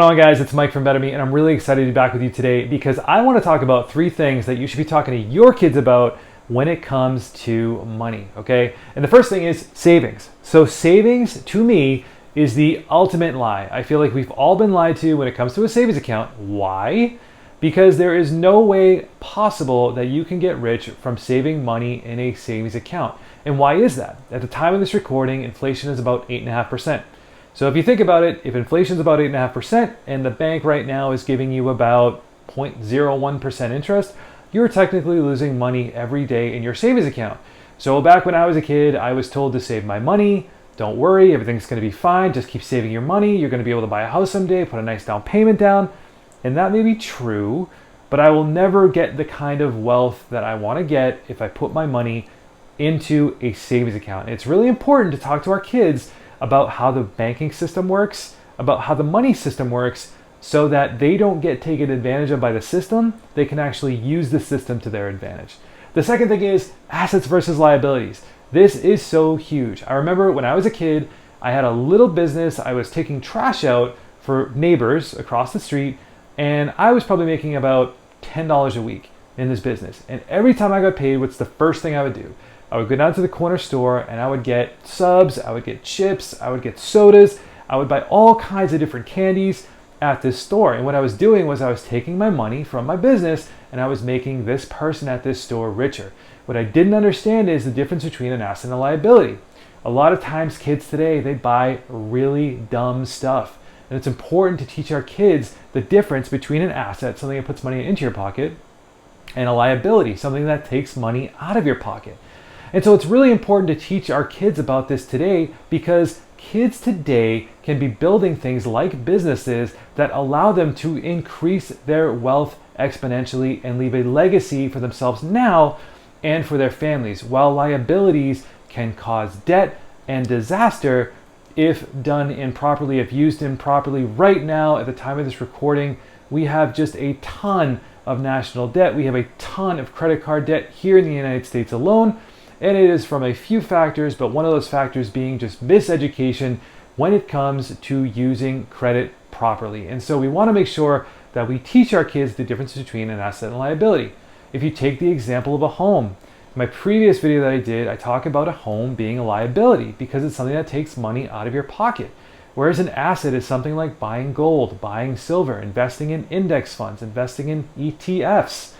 What's going on, guys? It's Mike from BetterMe, and I'm really excited to be back with you today because I want to talk about three things that you should be talking to your kids about when it comes to money, okay? And the first thing is savings. So savings, to me, is the ultimate lie. I feel like we've all been lied to when it comes to a savings account. Why? Because there is no way possible that you can get rich from saving money in a savings account. And why is that? At the time of this recording, inflation is about 8.5%. So if you think about it, if inflation is about 8.5% and the bank right now is giving you about 0.01% interest, you're technically losing money every day in your savings account. So back when I was a kid, I was told to save my money. Don't worry, everything's going to be fine. Just keep saving your money. You're going to be able to buy a house someday, put a nice down payment down. And that may be true, but I will never get the kind of wealth that I want to get if I put my money into a savings account. And it's really important to talk to our kids about how the banking system works, about how the money system works, so that they don't get taken advantage of by the system. They can actually use the system to their advantage. The second thing is assets versus liabilities. This is so huge. I remember when I was a kid, I had a little business. I was taking trash out for neighbors across the street, and I was probably making about $10 a week in this business. And every time I got paid, what's the first thing I would do? I would go down to the corner store and I would get subs, I would get chips, I would get sodas, I would buy all kinds of different candies at this store. And what I was doing was I was taking my money from my business and I was making this person at this store richer. What I didn't understand is the difference between an asset and a liability. A lot of times kids today, they buy really dumb stuff. And it's important to teach our kids the difference between an asset, something that puts money into your pocket, and a liability, something that takes money out of your pocket. And so it's really important to teach our kids about this today because kids today can be building things like businesses that allow them to increase their wealth exponentially and leave a legacy for themselves now and for their families, while liabilities can cause debt and disaster if done improperly, if used improperly. Right now, at the time of this recording, we have just a ton of national debt. We have a ton of credit card debt here in the United States alone. And it is from a few factors, but one of those factors being just miseducation when it comes to using credit properly. And so we want to make sure that we teach our kids the difference between an asset and liability. If you take the example of a home, in my previous video that I did, I talk about a home being a liability because it's something that takes money out of your pocket. Whereas an asset is something like buying gold, buying silver, investing in index funds, investing in ETFs,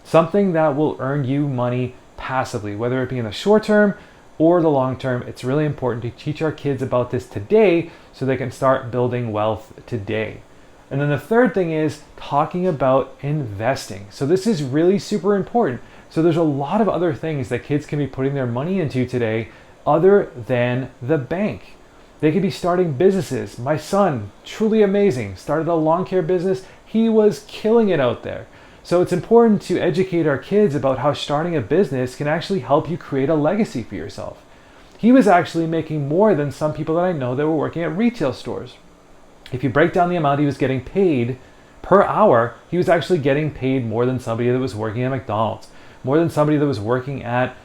something that will earn you money passively, whether it be in the short term or the long term. It's really important to teach our kids about this today so they can start building wealth today. And then the third thing is talking about investing. So this is really super important. So there's a lot of other things that kids can be putting their money into today other than the bank. They could be starting businesses. My son, truly amazing, started a lawn care business. He was killing it out there. So it's important to educate our kids about how starting a business can actually help you create a legacy for yourself. He was actually making more than some people that I know that were working at retail stores. If you break down the amount he was getting paid per hour, he was actually getting paid more than somebody that was working at McDonald's, more than somebody that was working at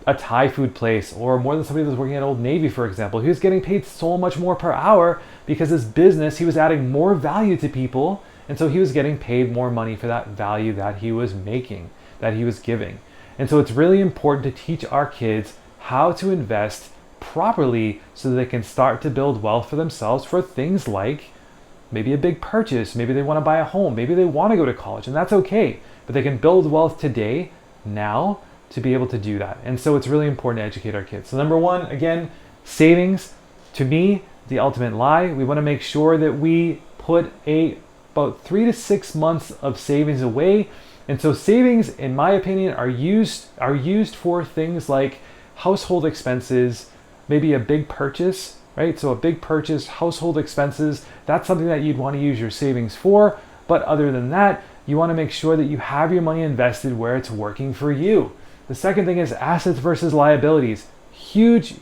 a Thai food place, or more than somebody that was working at Old Navy, for example. He was getting paid so much more per hour because his business, he was adding more value to people. And so he was getting paid more money for that value that he was making, that he was giving. And so it's really important to teach our kids how to invest properly so that they can start to build wealth for themselves for things like maybe a big purchase. Maybe they want to buy a home. Maybe they want to go to college, and that's okay. But they can build wealth today, now, to be able to do that. And so it's really important to educate our kids. So number one, again, savings. To me, the ultimate lie. We want to make sure that we put about 3 to 6 months of savings away. And so savings, in my opinion, are used for things like household expenses, maybe a big purchase, right? So a big purchase, household expenses, that's something that you'd want to use your savings for. But other than that, you want to make sure that you have your money invested where it's working for you. The second thing is assets versus liabilities. Huge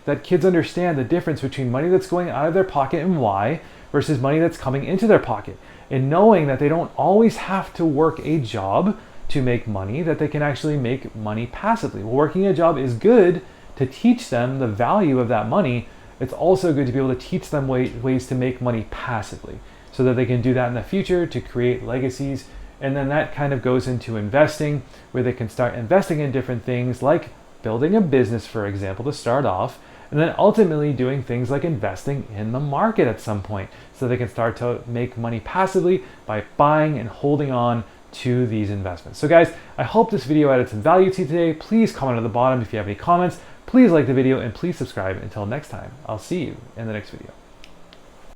that kids understand the difference between money that's going out of their pocket and why versus money that's coming into their pocket. And knowing that they don't always have to work a job to make money, that they can actually make money passively. Well, working a job is good to teach them the value of that money. It's also good to be able to teach them ways to make money passively. so that they can do that in the future to create legacies. And then that kind of goes into investing, where they can start investing in different things like building a business, for example, to start off, and then ultimately doing things like investing in the market at some point, so they can start to make money passively by buying and holding on to these investments. So guys, I hope this video added some value to you today. Please comment at the bottom if you have any comments. Please like the video and please subscribe. Until next time, I'll see you in the next video.